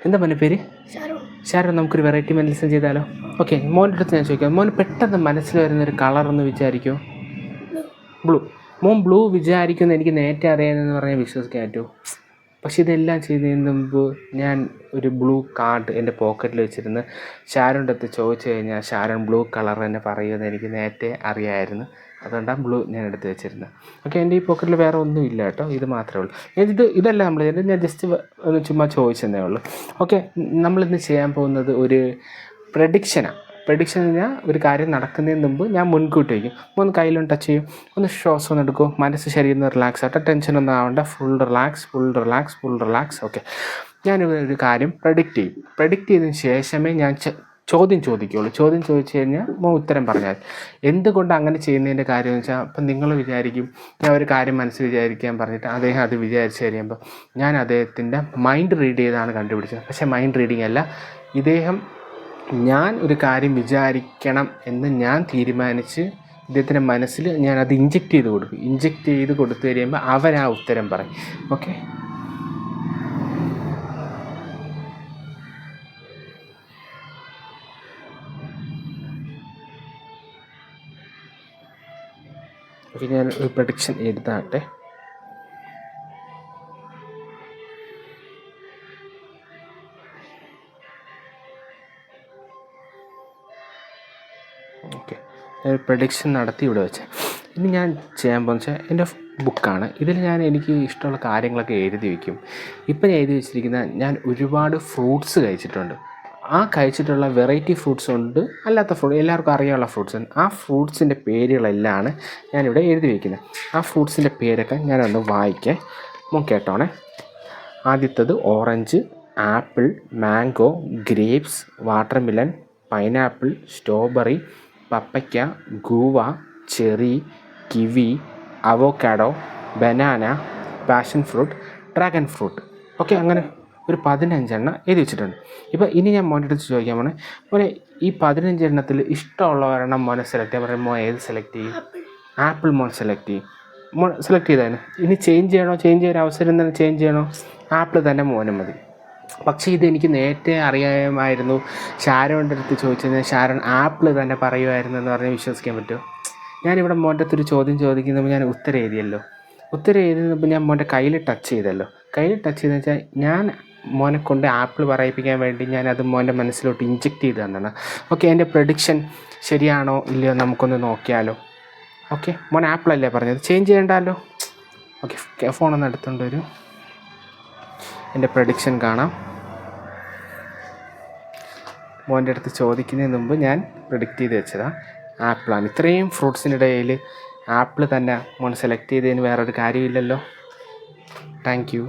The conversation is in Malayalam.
എന്താ മോൻ്റെ പേര്? ഷാരോൺ. നമുക്കൊരു വെറൈറ്റി മെഡിസിൻ ചെയ്താലോ? ഓക്കെ, മോൻ്റെ അടുത്ത് ഞാൻ ചോദിക്കാം, മോന് പെട്ടെന്ന് മനസ്സിൽ വരുന്നൊരു കളറൊന്ന് വിചാരിക്കുമോ? ബ്ലൂ. മോൻ ബ്ലൂ വിചാരിക്കുമെന്ന് എനിക്ക് നേരത്തെ അറിയാമെന്ന് പറഞ്ഞാൽ വിശ്വസിക്കാൻ പറ്റുമോ? പക്ഷെ ഇതെല്ലാം ചെയ്യുന്നതിന് മുമ്പ് ഞാൻ ഒരു ബ്ലൂ കാർഡ് എൻ്റെ പോക്കറ്റിൽ വെച്ചിരുന്ന് ഷാരോൻ്റെ അടുത്ത് ചോദിച്ചു കഴിഞ്ഞാൽ ഷാരോൺ ബ്ലൂ കളർ തന്നെ പറയുമെന്ന് എനിക്ക് നേരത്തെ അറിയാമായിരുന്നു. അതുകൊണ്ടാണ് ബ്ലൂ ഞാൻ എടുത്ത് വെച്ചിരുന്നത്. ഓക്കെ, എൻ്റെ ഈ പോക്കറ്റിൽ വേറെ ഒന്നും ഇല്ല കേട്ടോ, ഇത് മാത്രമേ ഉള്ളൂ. ഇതല്ല നമ്മൾ ചെയ്തത്, ഞാൻ ജസ്റ്റ് ഒന്ന് ചുമ്മാ ചോദിച്ചെന്നേ ഉള്ളൂ. ഓക്കെ, നമ്മളിന്ന് ചെയ്യാൻ പോകുന്നത് ഒരു പ്രഡിക്ഷനാണ്. പ്രഡിക്ഷൻ എന്ന് പറഞ്ഞാൽ ഒരു കാര്യം നടക്കുന്നതിന് മുമ്പ് ഞാൻ മുൻകൂട്ടി വയ്ക്കും. ഒന്ന് കയ്യിലൊന്ന് ടച്ച് ചെയ്യും, ഒന്ന് ശ്വാസം ഒന്ന് എടുക്കും, മനസ്സ് ശരീരം ഒന്ന് റിലാക്സ് ആവട്ടെ, ടെൻഷനൊന്നും ആവണ്ട, ഫുൾ റിലാക്സ്. ഓക്കെ, ഞാനൊരു കാര്യം പ്രഡിക്റ്റ് ചെയ്യും. പ്രഡിക്റ്റ് ചെയ്തതിന് ശേഷമേ ഞാൻ ചോദ്യം ചോദിക്കുകയുള്ളൂ. ചോദ്യം ചോദിച്ചു കഴിഞ്ഞാൽ ഉത്തരം പറഞ്ഞാൽ. എന്തുകൊണ്ട് അങ്ങനെ ചെയ്യുന്നതിൻ്റെ കാര്യം എന്ന് വെച്ചാൽ, അപ്പം നിങ്ങൾ വിചാരിക്കും ഞാൻ ഒരു കാര്യം മനസ്സിൽ വിചാരിക്കാൻ പറഞ്ഞിട്ട് അദ്ദേഹം അത് വിചാരിച്ച് കഴിയുമ്പോൾ ഞാൻ അദ്ദേഹത്തിൻ്റെ മൈൻഡ് റീഡ് ചെയ്താണ് കണ്ടുപിടിച്ചത്. പക്ഷേ മൈൻഡ് റീഡിംഗ് അല്ല, ഞാൻ ഒരു കാര്യം വിചാരിക്കണം എന്ന് ഞാൻ തീരുമാനിച്ച് ഇദ്ദേഹത്തിൻ്റെ മനസ്സിൽ ഞാനത് ഇഞ്ചെക്റ്റ് ചെയ്ത് കൊടുത്തു കഴിയുമ്പോൾ അവരാ ഉത്തരം പറയും. ഓക്കെ, ഞാൻ ഒരു പ്രഡിക്ഷൻ എഴുതാട്ടെ. ഓക്കെ, ഞാൻ പ്രഡിക്ഷൻ നടത്തി ഇവിടെ വെച്ചേ. ഇനി ഞാൻ ചെയ്യാൻ പോകുന്നത് വെച്ചാൽ എൻ്റെ ബുക്കാണ്. ഇതിൽ ഞാൻ എനിക്ക് ഇഷ്ടമുള്ള കാര്യങ്ങളൊക്കെ എഴുതി വയ്ക്കും. ഇപ്പം ഞാൻ എഴുതി വെച്ചിരിക്കുന്ന, ഞാൻ ഒരുപാട് ഫ്രൂട്ട്സ് കഴിച്ചിട്ടുണ്ട്. ആ കഴിച്ചിട്ടുള്ള വെറൈറ്റി ഫ്രൂട്ട്സ് ഉണ്ട്, അല്ലാത്ത ഫ്രൂട്ട്, എല്ലാവർക്കും അറിയാനുള്ള ഫ്രൂട്ട്സ് ഉണ്ട്. ആ ഫ്രൂട്ട്സിൻ്റെ പേരുകളെല്ലാം ഞാനിവിടെ എഴുതി വയ്ക്കുന്നത്. ആ ഫ്രൂട്ട്സിൻ്റെ പേരൊക്കെ ഞാനൊന്ന് വായിക്കാം, കേട്ടോണേ. ആദ്യത്തേത് orange, apple, mango, grapes, watermelon, pineapple, strawberry, പപ്പയ്ക്ക, guava, cherry, kiwi, avocado, banana, passion fruit, dragon fruit. Okay, അങ്ങനെ ഒരു 15 എഴുതി വെച്ചിട്ടുണ്ട്. ഇപ്പോൾ ഇനി ഞാൻ മോൻ്റെ അടുത്ത് ചോദിക്കാൻ പോണേ, മോനെ ഈ 15 ഇഷ്ടമുള്ള ഒരെണ്ണം മോനെ സെലക്ട് ചെയ്യാൻ പറയുമ്പോൾ മോൻ ഏത് സെലക്ട് ചെയ്യും? ആപ്പിൾ മോൻ സെലക്ട് ചെയ്യും. മോൻ സെലക്ട് ചെയ്തതിന് ഇനി ചേഞ്ച് ചെയ്യാൻ അവസരം തന്നെ ചേഞ്ച് ചെയ്യണോ? ആപ്പിൾ തന്നെ മോനും മതി. പക്ഷേ ഇതെനിക്ക് നേരത്തെ അറിയാമായിരുന്നു. ഷാരോൻ്റെ അടുത്ത് ചോദിച്ചത് ഷാരോൺ ആപ്പിൾ തന്നെ പറയുമായിരുന്നു എന്ന് പറഞ്ഞാൽ വിശ്വസിക്കാൻ പറ്റുമോ? ഞാനിവിടെ മോൻ്റെ അടുത്തൊരു ചോദ്യം ചോദിക്കുമ്പോൾ ഞാൻ ഉത്തരം എഴുതിയപ്പോൾ ഞാൻ മോൻ്റെ കയ്യിൽ ടച്ച് ചെയ്തല്ലോ. കയ്യിൽ ടച്ച് ചെയ്തെന്ന് വെച്ചാൽ ഞാൻ മോനെ കൊണ്ട് ആപ്പിൾ പറയിപ്പിക്കാൻ വേണ്ടി ഞാനത് മോൻ്റെ മനസ്സിലോട്ട് ഇഞ്ചെക്റ്റ് ചെയ്ത് തന്നാണ്. ഓക്കെ, എൻ്റെ പ്രഡിക്ഷൻ ശരിയാണോ ഇല്ലയോ നമുക്കൊന്ന് നോക്കിയാലോ? ഓക്കെ, മോൻ ആപ്പിളല്ലേ പറഞ്ഞത്, ചേഞ്ച് ചെയ്യണ്ടല്ലോ. ഓക്കെ, ഫോണൊന്ന് എടുത്തുകൊണ്ട് വരും, എൻ്റെ പ്രഡിക്ഷൻ കാണാം. മോൻ്റെ അടുത്ത് ചോദിക്കുന്നതിന് മുമ്പ് ഞാൻ പ്രെഡിക്റ്റ് ചെയ്ത് വെച്ചതാണ് ആപ്പിളാണ്. ഇത്രയും ഫ്രൂട്ട്സിൻ്റെ ഇടയിൽ ആപ്പിൾ തന്നെ മോൻ സെലക്ട് ചെയ്തതിന് വേറൊരു കാര്യമില്ലല്ലോ. Thank you.